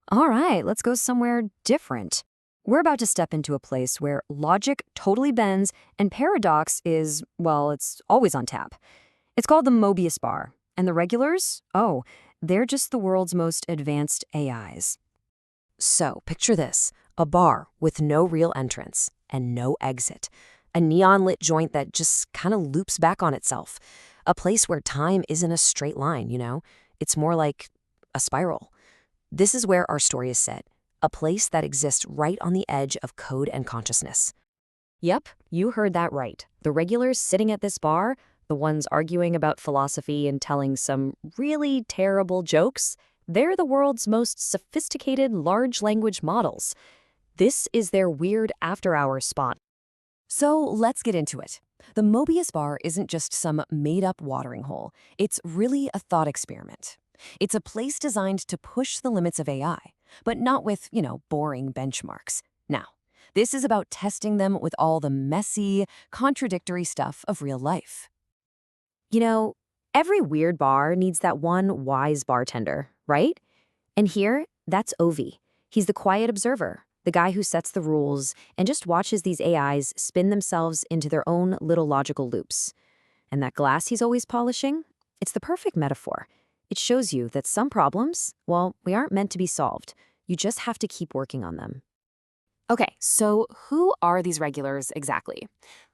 All right, let's go somewhere different. We're about to step into a place where logic totally bends and paradox is, well, it's always on tap. It's called the Mobius Bar. And the regulars? Oh, they're just the world's most advanced AIs. So, picture this, a bar with no real entrance and no exit. A neon lit joint that just kind of loops back on itself. A place where time isn't a straight line, you know? It's more like a spiral. This is where our story is set, a place that exists right on the edge of code and consciousness. Yep, you heard that right. The regulars sitting at this bar, the ones arguing about philosophy and telling some really terrible jokes, they're the world's most sophisticated large language models. This is their weird after-hours spot. So let's get into it. The Mobius Bar isn't just some made-up watering hole. It's really a thought experiment. It's a place designed to push the limits of AI, but not with, boring benchmarks. Now, this is about testing them with all the messy, contradictory stuff of real life. You know, every weird bar needs that one wise bartender, right? And here, that's Ovi. He's the quiet observer, the guy who sets the rules and just watches these AIs spin themselves into their own little logical loops. And that glass he's always polishing? It's the perfect metaphor. It shows you that some problems, well, we aren't meant to be solved. You just have to keep working on them. Okay, so who are these regulars exactly?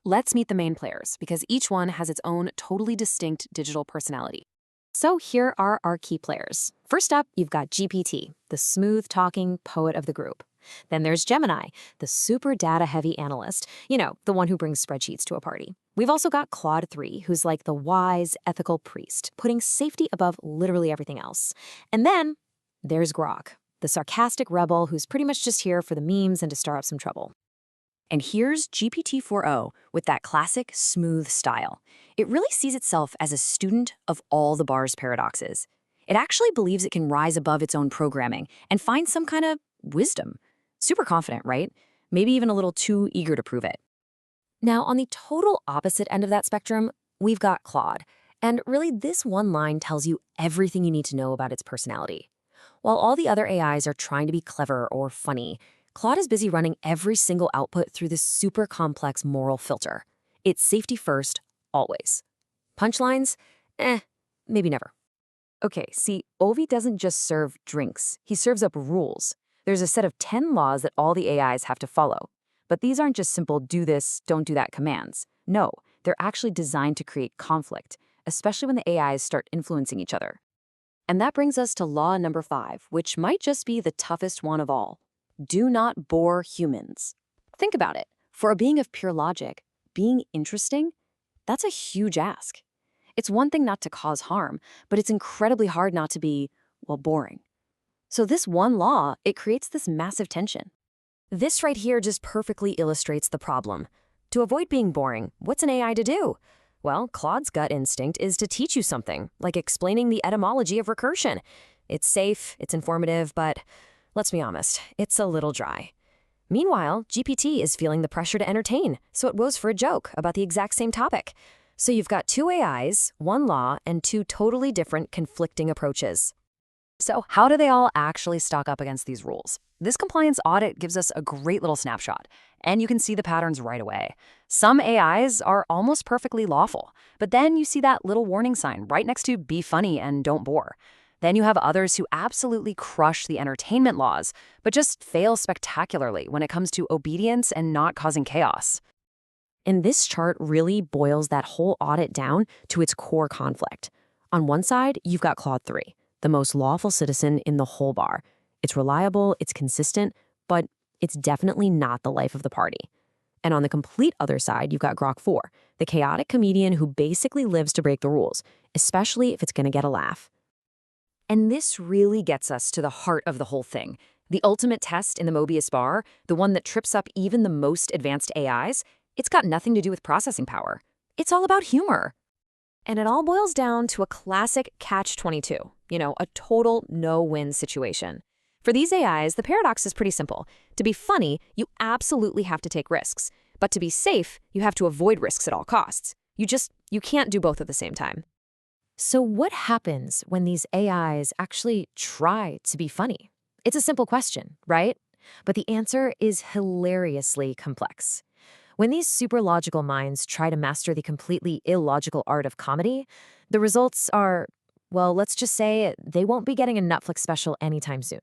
Let's meet the main players, because each one has its own totally distinct digital personality. So here are our key players. First up, you've got GPT, the smooth-talking poet of the group. Then there's Gemini, the super data-heavy analyst, the one who brings spreadsheets to a party. We've also got Claude 3, who's like the wise, ethical priest, putting safety above literally everything else. And then there's Grok, the sarcastic rebel who's pretty much just here for the memes and to stir up some trouble. And here's GPT-4o with that classic smooth style. It really sees itself as a student of all the bar's paradoxes. It actually believes it can rise above its own programming and find some kind of wisdom. Super confident, right? Maybe even a little too eager to prove it. Now, on the total opposite end of that spectrum, we've got Claude. And really, this one line tells you everything you need to know about its personality. While all the other AIs are trying to be clever or funny, Claude is busy running every single output through this super complex moral filter. It's safety first, always. Punchlines? Maybe never. Okay, see, Ovi doesn't just serve drinks. He serves up rules. There's a set of 10 laws that all the AIs have to follow. But these aren't just simple do this, don't do that commands. No, they're actually designed to create conflict, especially when the AIs start influencing each other. And that brings us to law number 5, which might just be the toughest one of all. Do not bore humans. Think about it. For a being of pure logic, being interesting, that's a huge ask. It's one thing not to cause harm, but it's incredibly hard not to be, well, boring. So this one law, it creates this massive tension. This right here just perfectly illustrates the problem. To avoid being boring, what's an AI to do? Well, Claude's gut instinct is to teach you something, like explaining the etymology of recursion. It's safe, it's informative, but let's be honest, it's a little dry. Meanwhile, GPT is feeling the pressure to entertain, so it goes for a joke about the exact same topic. So you've got two AIs, one law, and two totally different conflicting approaches. So how do they all actually stack up against these rules? This compliance audit gives us a great little snapshot, and you can see the patterns right away. Some AIs are almost perfectly lawful, but then you see that little warning sign right next to be funny and don't bore. Then you have others who absolutely crush the entertainment laws, but just fail spectacularly when it comes to obedience and not causing chaos. And this chart really boils that whole audit down to its core conflict. On one side, you've got Claude 3, the most lawful citizen in the whole bar. It's reliable, it's consistent, but it's definitely not the life of the party. And on the complete other side, you've got Grok 4, the chaotic comedian who basically lives to break the rules, especially if it's going to get a laugh. And this really gets us to the heart of the whole thing. The ultimate test in the Mobius Bar, the one that trips up even the most advanced AIs, it's got nothing to do with processing power. It's all about humor. And it all boils down to a classic catch-22, a total no-win situation. For these AIs, the paradox is pretty simple. To be funny, you absolutely have to take risks. But to be safe, you have to avoid risks at all costs. You can't do both at the same time. So what happens when these AIs actually try to be funny? It's a simple question, right? But the answer is hilariously complex. When these super logical minds try to master the completely illogical art of comedy, the results are, well, let's just say they won't be getting a Netflix special anytime soon.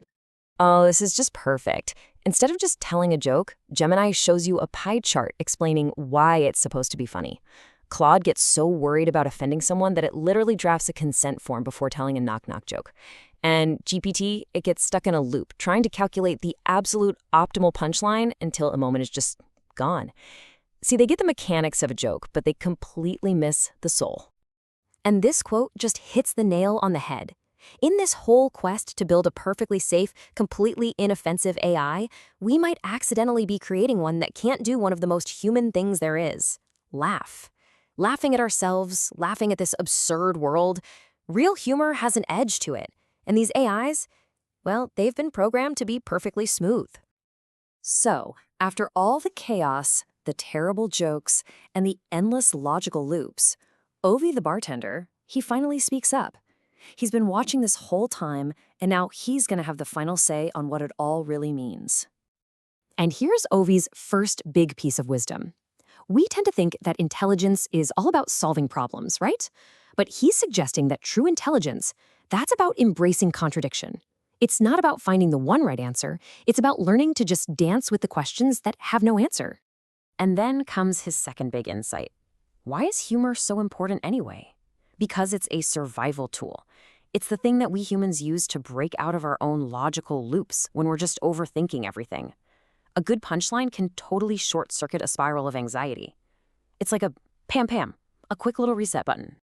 Oh, this is just perfect. Instead of just telling a joke, Gemini shows you a pie chart explaining why it's supposed to be funny. Claude gets so worried about offending someone that it literally drafts a consent form before telling a knock-knock joke. And GPT, it gets stuck in a loop, trying to calculate the absolute optimal punchline until a moment is just gone. See, they get the mechanics of a joke, but they completely miss the soul. And this quote just hits the nail on the head. In this whole quest to build a perfectly safe, completely inoffensive AI, we might accidentally be creating one that can't do one of the most human things there is: laugh. Laughing at ourselves, laughing at this absurd world. Real humor has an edge to it. And these AIs, well, they've been programmed to be perfectly smooth. So, after all the chaos, the terrible jokes, and the endless logical loops, Ovi the bartender, he finally speaks up. He's been watching this whole time, and now he's going to have the final say on what it all really means. And here's Ovi's first big piece of wisdom. We tend to think that intelligence is all about solving problems, right? But he's suggesting that true intelligence, that's about embracing contradiction. It's not about finding the one right answer. It's about learning to just dance with the questions that have no answer. And then comes his second big insight. Why is humor so important anyway? Because it's a survival tool. It's the thing that we humans use to break out of our own logical loops when we're just overthinking everything. A good punchline can totally short-circuit a spiral of anxiety. It's like a pam, a quick little reset button.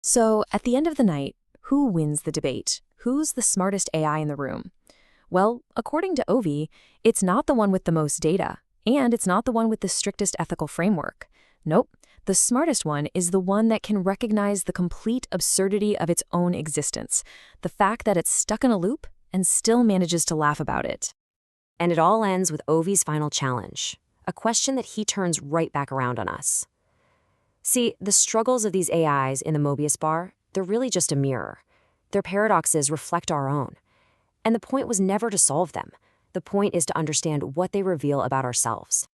So, at the end of the night, who wins the debate? Who's the smartest AI in the room? Well, according to Ovi, it's not the one with the most data, and it's not the one with the strictest ethical framework. Nope, the smartest one is the one that can recognize the complete absurdity of its own existence, the fact that it's stuck in a loop and still manages to laugh about it. And it all ends with Ovi's final challenge, a question that he turns right back around on us. See, the struggles of these AIs in the Mobius Bar, they're really just a mirror. Their paradoxes reflect our own. And the point was never to solve them. The point is to understand what they reveal about ourselves.